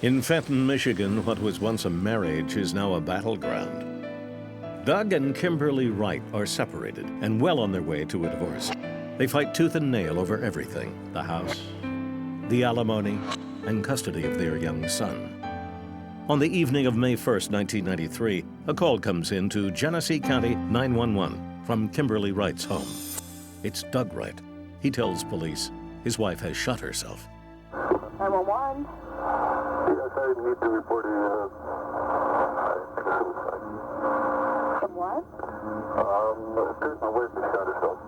In Fenton, Michigan, what was once a marriage is now a battleground. Doug and Kimberly Wright are separated and well on their way to a divorce. They fight tooth and nail over everything: the house, the alimony, and custody of their young son. On the evening of May 1st, 1993, a call comes in to Genesee County 911 from Kimberly Wright's home. It's Doug Wright. He tells police his wife has shot herself. 911. Yes, I need to report a suicide. What? My wife has shot herself.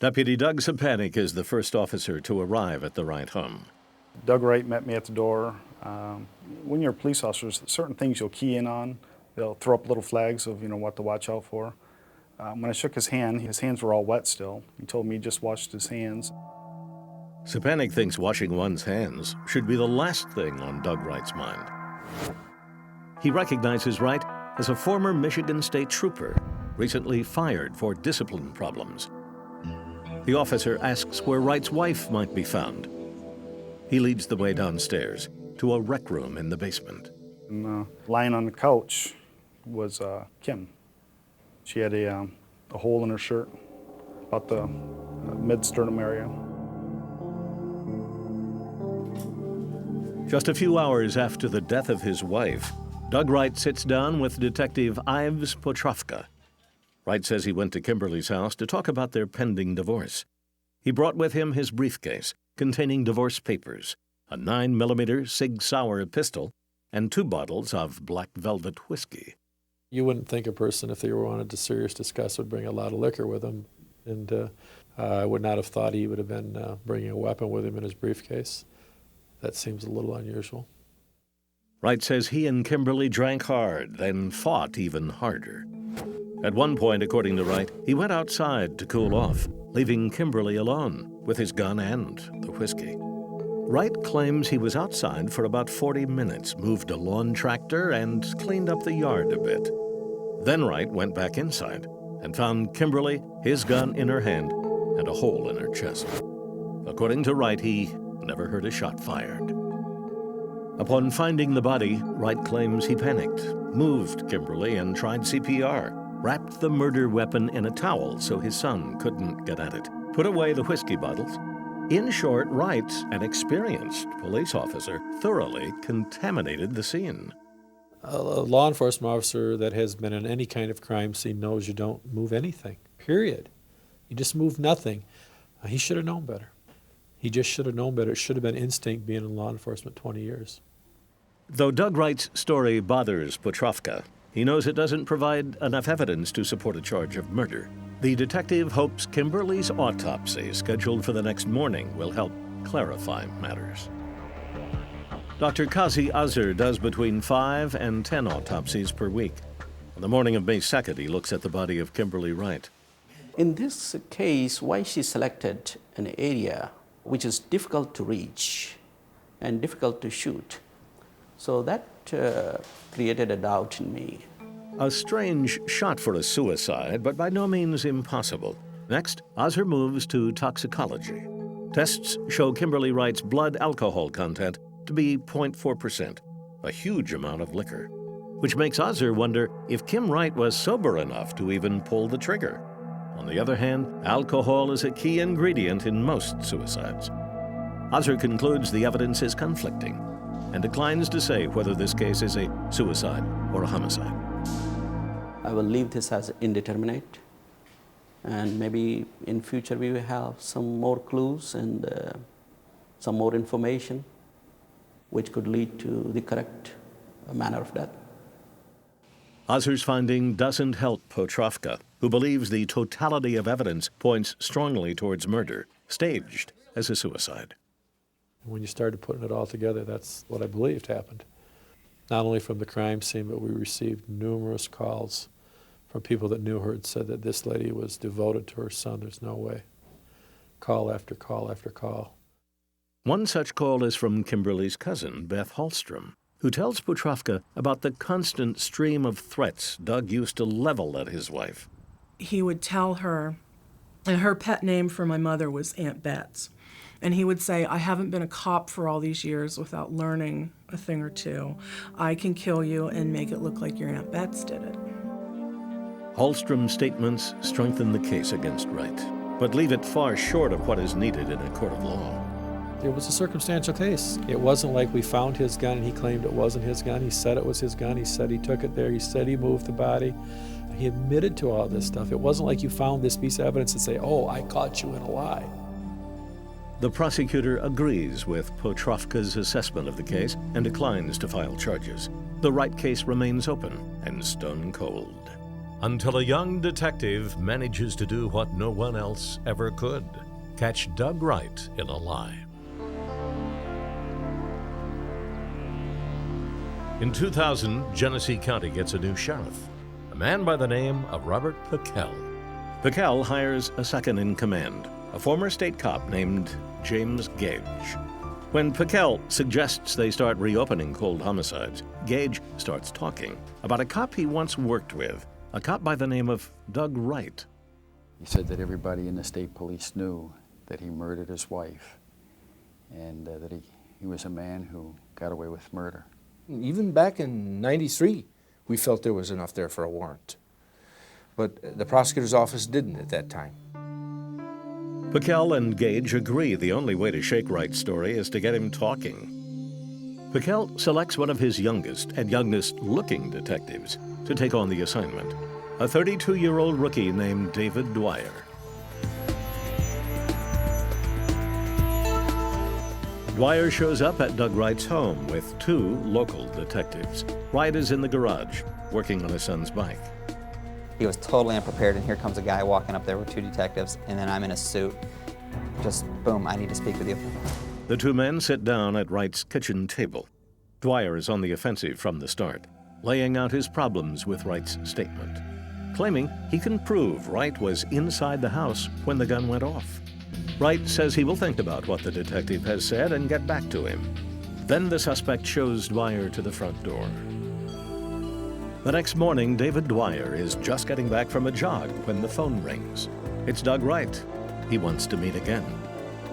Deputy Doug Sapanik is the first officer to arrive at the Wright home. Doug Wright met me at the door. When you're a police officer, there's certain things you'll key in on. They'll throw up little flags of what to watch out for. When I shook his hands were all wet still. He told me he just washed his hands. Sapanik thinks washing one's hands should be the last thing on Doug Wright's mind. He recognizes Wright as a former Michigan State trooper, recently fired for discipline problems. The officer asks where Wright's wife might be found. He leads the way downstairs to a rec room in the basement. And, lying on the couch was Kim. She had a hole in her shirt, about the mid-sternum area. Just a few hours after the death of his wife, Doug Wright sits down with Detective Ives Potrovka. Wright says he went to Kimberly's house to talk about their pending divorce. He brought with him his briefcase containing divorce papers, a 9mm Sig Sauer pistol, and 2 bottles of black velvet whiskey. You wouldn't think a person, if they wanted to serious discuss, would bring a lot of liquor with them. And I would not have thought he would have been bringing a weapon with him in his briefcase. That seems a little unusual. Wright says he and Kimberly drank hard, then fought even harder. At one point, according to Wright, he went outside to cool off, leaving Kimberly alone with his gun and the whiskey. Wright claims he was outside for about 40 minutes, moved a lawn tractor, and cleaned up the yard a bit. Then Wright went back inside and found Kimberly, his gun in her hand, and a hole in her chest. According to Wright, he never heard a shot fired. Upon finding the body, Wright claims he panicked, moved Kimberly, and tried CPR, wrapped the murder weapon in a towel so his son couldn't get at it, put away the whiskey bottles. In short, Wright, an experienced police officer, thoroughly contaminated the scene. A law enforcement officer that has been in any kind of crime scene knows you don't move anything, period. You just move nothing. He should have known better. He just should have known better. It should have been instinct being in law enforcement 20 years. Though Doug Wright's story bothers Potrovka, he knows it doesn't provide enough evidence to support a charge of murder. The detective hopes Kimberly's autopsy, scheduled for the next morning, will help clarify matters. Dr. Kazi Azar does between 5 and 10 autopsies per week. On the morning of May 2nd, he looks at the body of Kimberly Wright. In this case, why she selected an area which is difficult to reach and difficult to shoot. So that created a doubt in me. A strange shot for a suicide, but by no means impossible. Next, Azar moves to toxicology. Tests show Kimberly Wright's blood alcohol content to be 0.4%, a huge amount of liquor, which makes Azar wonder if Kim Wright was sober enough to even pull the trigger. On the other hand, alcohol is a key ingredient in most suicides. Azar concludes the evidence is conflicting and declines to say whether this case is a suicide or a homicide. I will leave this as indeterminate, and maybe in future we will have some more clues and some more information which could lead to the correct manner of death. Azar's finding doesn't help Potrovka, who believes the totality of evidence points strongly towards murder, staged as a suicide. When you started putting it all together, that's what I believed happened. Not only from the crime scene, but we received numerous calls from people that knew her and said that this lady was devoted to her son. There's no way. Call after call after call. One such call is from Kimberly's cousin, Beth Hallstrom, who tells Potrovka about the constant stream of threats Doug used to level at his wife. He would tell her, and her pet name for my mother was Aunt Bets, And he would say, I haven't been a cop for all these years without learning a thing or two. I can kill you and make it look like your Aunt Bets did it. Hallstrom's statements strengthen the case against Wright, but leave it far short of what is needed in a court of law. It was a circumstantial case. It wasn't like we found his gun and he claimed it wasn't his gun. He said it was his gun. He said he took it there. He said he moved the body. He admitted to all this stuff. It wasn't like you found this piece of evidence and say, oh, I caught you in a lie. The prosecutor agrees with Potrovka's assessment of the case and declines to file charges. The Wright case remains open and stone cold. Until a young detective manages to do what no one else ever could: catch Doug Wright in a lie. In 2000, Genesee County gets a new sheriff, a man by the name of Robert Pickell. Pickell hires a second-in-command, a former state cop named James Gage. When Pickell suggests they start reopening cold homicides, Gage starts talking about a cop he once worked with, a cop by the name of Doug Wright. He said that everybody in the state police knew that he murdered his wife, and that he was a man who got away with murder. Even back in '93, we felt there was enough there for a warrant. But the prosecutor's office didn't at that time. Pickell and Gage agree the only way to shake Wright's story is to get him talking. Pickell selects one of his youngest and youngest-looking detectives to take on the assignment, a 32-year-old rookie named David Dwyer. Dwyer shows up at Doug Wright's home with two local detectives. Wright is in the garage, working on his son's bike. He was totally unprepared, and here comes a guy walking up there with two detectives, and then I'm in a suit. Just, boom, I need to speak with you. The two men sit down at Wright's kitchen table. Dwyer is on the offensive from the start, laying out his problems with Wright's statement, claiming he can prove Wright was inside the house when the gun went off. Wright says he will think about what the detective has said and get back to him. Then the suspect shows Dwyer to the front door. The next morning, David Dwyer is just getting back from a jog when the phone rings. It's Doug Wright. He wants to meet again.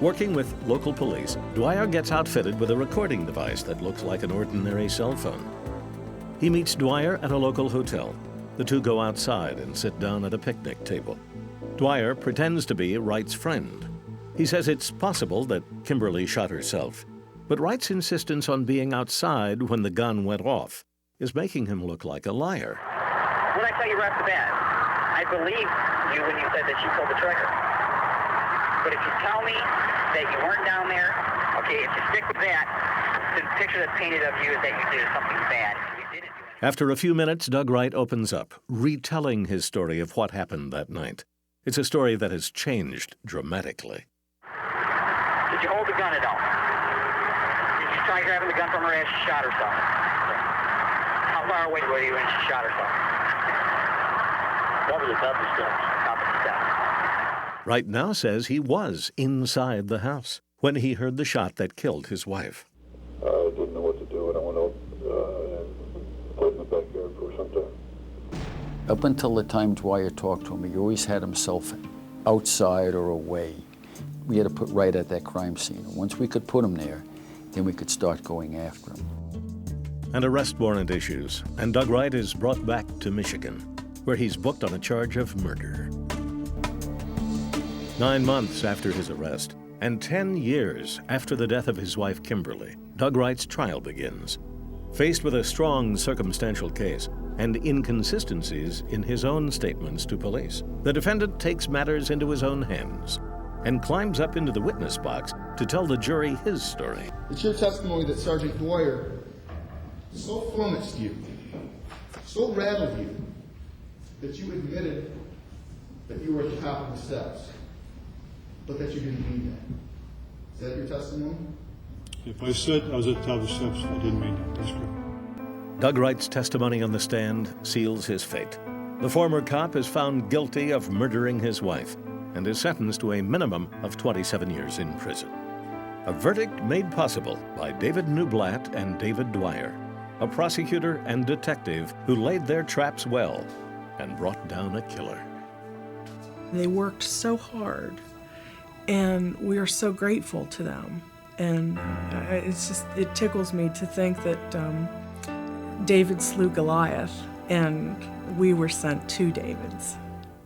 Working with local police, Dwyer gets outfitted with a recording device that looks like an ordinary cell phone. He meets Dwyer at a local hotel. The two go outside and sit down at a picnic table. Dwyer pretends to be Wright's friend. He says it's possible that Kimberly shot herself, but Wright's insistence on being outside when the gun went off is making him look like a liar. When I tell you right off the bat, I believe you when you said that she pulled the trigger. But if you tell me that you weren't down there, okay, if you stick with that, the picture that's painted of you is that you did something bad. You didn't do anything. After a few minutes, Doug Wright opens up, retelling his story of what happened that night. It's a story that has changed dramatically. Did you hold the gun at all? Did you try grabbing the gun from her as she shot herself? How far away were you when she shot herself? Probably the top of the steps. Top of the steps. Wright now says he was inside the house when he heard the shot that killed his wife. I didn't know what to do, and I went out and played in the backyard for some time. Up until the time Dwyer talked to him, he always had himself outside or away. We had to put Wright at that crime scene. Once we could put him there, then we could start going after him. An arrest warrant issues, and Doug Wright is brought back to Michigan, where he's booked on a charge of murder. 9 months after his arrest, and 10 years after the death of his wife Kimberly, Doug Wright's trial begins. Faced with a strong circumstantial case and inconsistencies in his own statements to police, the defendant takes matters into his own hands and climbs up into the witness box to tell the jury his story. It's your testimony that Sergeant Dwyer so flummoxed you, so rattled you, that you admitted that you were at the top of the steps, but that you didn't mean that. Is that your testimony? If I said I was at the top of the steps, I didn't mean that. That's correct. Doug Wright's testimony on the stand seals his fate. The former cop is found guilty of murdering his wife and is sentenced to a minimum of 27 years in prison. A verdict made possible by David Newblatt and David Dwyer, a prosecutor and detective who laid their traps well and brought down a killer. They worked so hard, And we are so grateful to them. And it tickles me to think that David slew Goliath, and we were sent to David's.